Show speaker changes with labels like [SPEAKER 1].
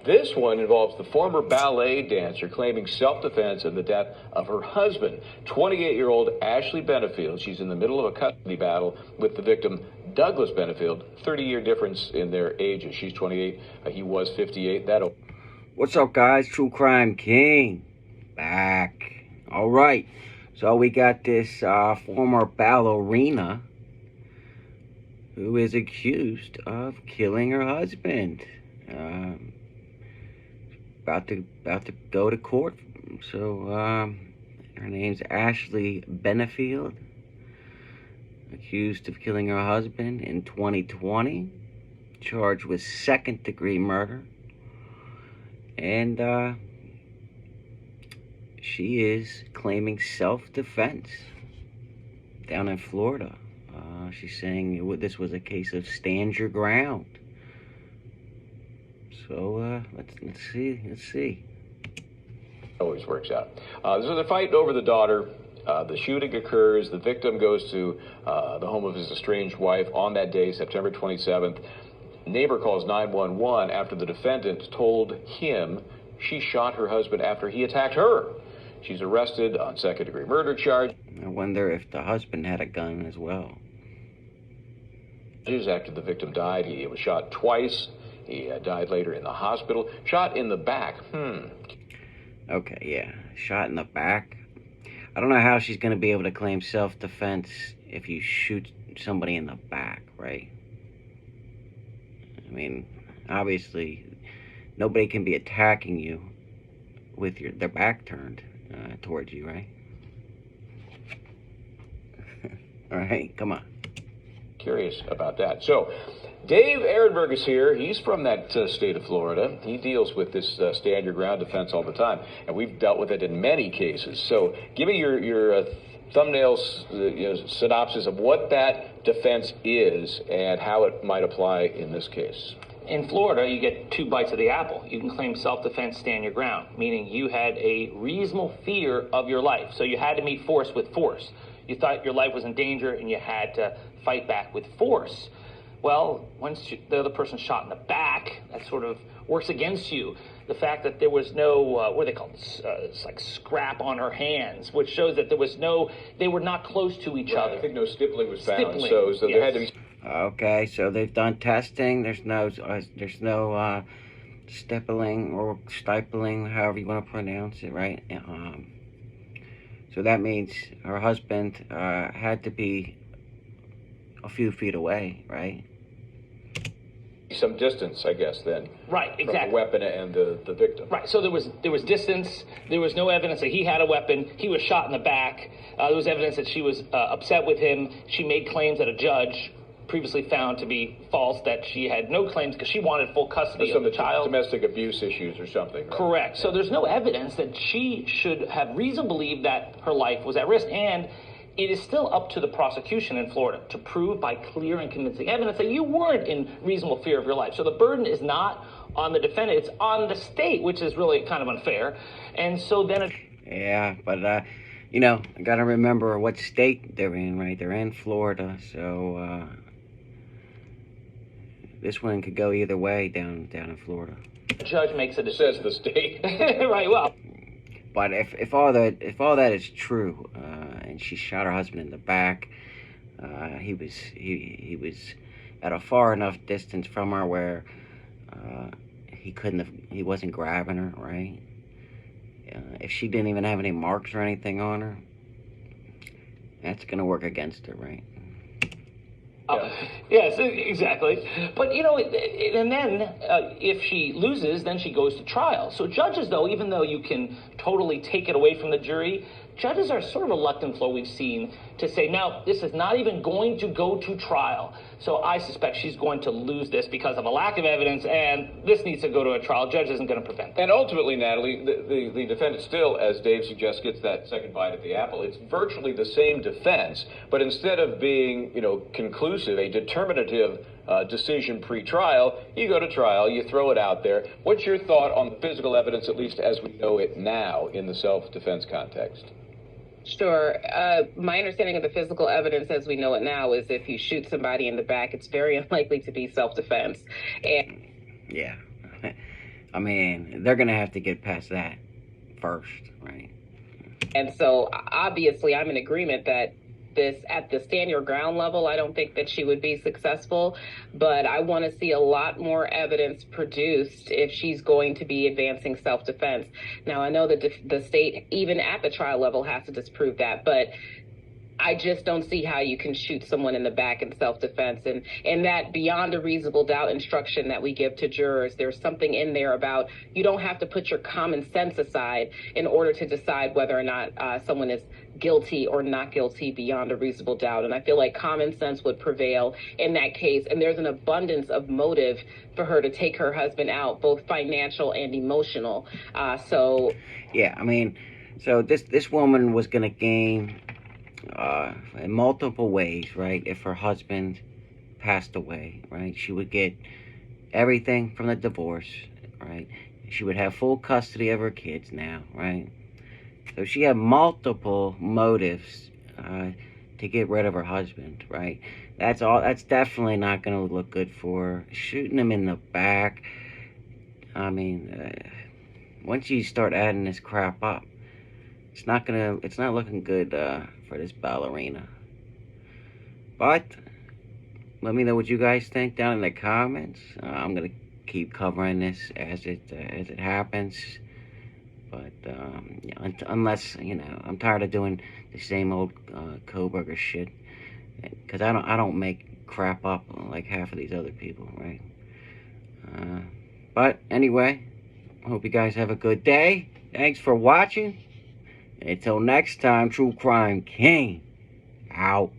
[SPEAKER 1] This one involves the former ballet dancer claiming self-defense in the death of her husband, 28-year-old Ashley Benefield. She's in the middle of a custody battle with the victim, Douglas Benefield. 30-year difference in their ages. She's 28, he was 58.
[SPEAKER 2] What's up, guys? True Crime King back. All right, so we got this former ballerina who is accused of killing her husband. About to go to court. So her name's Ashley Benefield, accused of killing her husband in 2020, charged with second-degree murder, and she is claiming self-defense down in Florida. She's saying this was a case of stand your ground. So let's see.
[SPEAKER 1] Always works out. So they're fighting over the daughter. The shooting occurs. The victim goes to the home of his estranged wife on that day, September 27th. Neighbor calls 911 after the defendant told him she shot her husband after he attacked her. She's arrested on second-degree murder charge.
[SPEAKER 2] I wonder if the husband had a gun as well.
[SPEAKER 1] After the victim died, he was shot twice. He died later in the hospital. Shot in the back.
[SPEAKER 2] Okay, yeah. Shot in the back. I don't know how she's going to be able to claim self-defense if you shoot somebody in the back, right? I mean, obviously, nobody can be attacking you with their back turned towards you, right? All right, come on.
[SPEAKER 1] Curious about that. So, Dave Ehrenberg is here. He's from that state of Florida. He deals with this stand your ground defense all the time, and we've dealt with it in many cases. So, give me your thumbnails, synopsis of what that defense is and how it might apply in this case.
[SPEAKER 3] In Florida, you get two bites of the apple. You can claim self-defense, stand your ground, meaning you had a reasonable fear of your life. So you had to meet force with force. You thought your life was in danger and you had to fight back with force. Well, once the other person's shot in the back, that sort of works against you. The fact that there was no, what are they called? It's like scrap on her hands, which shows that they were not close to each other.
[SPEAKER 1] I think no stippling was found,
[SPEAKER 3] Stippling,
[SPEAKER 1] so
[SPEAKER 3] yes.
[SPEAKER 1] there had to be.
[SPEAKER 2] Okay, so they've done testing. There's no stippling or stifling, however you want to pronounce it, right? So that means her husband had to be a few feet away, right?
[SPEAKER 1] Some distance, I guess, then.
[SPEAKER 3] Right, exactly.
[SPEAKER 1] From the weapon and the victim.
[SPEAKER 3] Right, so there was distance. There was no evidence that he had a weapon. He was shot in the back. There was evidence that she was upset with him. She made claims that a judge previously found to be false, that she had no claims because she wanted full custody of the child.
[SPEAKER 1] Domestic abuse issues or something. Right?
[SPEAKER 3] Correct. So there's no evidence that she should have reason to believe that her life was at risk. And it is still up to the prosecution in Florida to prove by clear and convincing evidence that you weren't in reasonable fear of your life. So the burden is not on the defendant, it's on the state, which is really kind of unfair. And so then
[SPEAKER 2] yeah, but I got to remember what state they're in, right? They're in Florida, so this one could go either way down in Florida.
[SPEAKER 3] The judge makes a decision.
[SPEAKER 1] Says the state.
[SPEAKER 3] Right, well.
[SPEAKER 2] But if all that is true, and she shot her husband in the back, he was at a far enough distance from her where he wasn't grabbing her, right? If she didn't even have any marks or anything on her, that's gonna work against her, right?
[SPEAKER 3] Yes, exactly. But, and then if she loses, then she goes to trial. So judges, though, even though you can totally take it away from the jury, judges are sort of reluctant, Flo, we've seen, to say, now, this is not even going to go to trial. So I suspect she's going to lose this because of a lack of evidence, and this needs to go to a trial. Judge isn't going to prevent that.
[SPEAKER 1] And ultimately, Natalie, the defendant still, as Dave suggests, gets that second bite at the apple. It's virtually the same defense, but instead of being, conclusive, a determinative decision pre-trial, you go to trial, you throw it out there. What's your thought on the physical evidence, at least as we know it now, in the self-defense context?
[SPEAKER 4] Sure. My understanding of the physical evidence as we know it now is if you shoot somebody in the back, it's very unlikely to be self-defense. And
[SPEAKER 2] yeah. I mean, they're gonna have to get past that first, right?
[SPEAKER 4] And so obviously I'm in agreement that this at the stand your ground level, I don't think that she would be successful, but I want to see a lot more evidence produced if she's going to be advancing self-defense. Now, I know that the state, even at the trial level, has to disprove that, but I just don't see how you can shoot someone in the back in self-defense. And that beyond a reasonable doubt instruction that we give to jurors, there's something in there about you don't have to put your common sense aside in order to decide whether or not someone is guilty or not guilty beyond a reasonable doubt. And I feel like common sense would prevail in that case. And there's an abundance of motive for her to take her husband out, both financial and emotional.
[SPEAKER 2] Yeah, I mean, so this woman was going to gain in multiple ways, right? If her husband passed away, right, she would get everything from the divorce, right? She would have full custody of her kids now, right? So she had multiple motives to get rid of her husband, right? That's definitely not going to look good for her. Shooting him in the back. I mean, once you start adding this crap up, it's not looking good for this ballerina. But let me know what you guys think down in the comments. I'm gonna keep covering this as it happens. But unless I'm tired of doing the same old Koberger shit, because I don't make crap up like half of these other people, right? But anyway, hope you guys have a good day. Thanks for watching. Until next time, True Crime King out.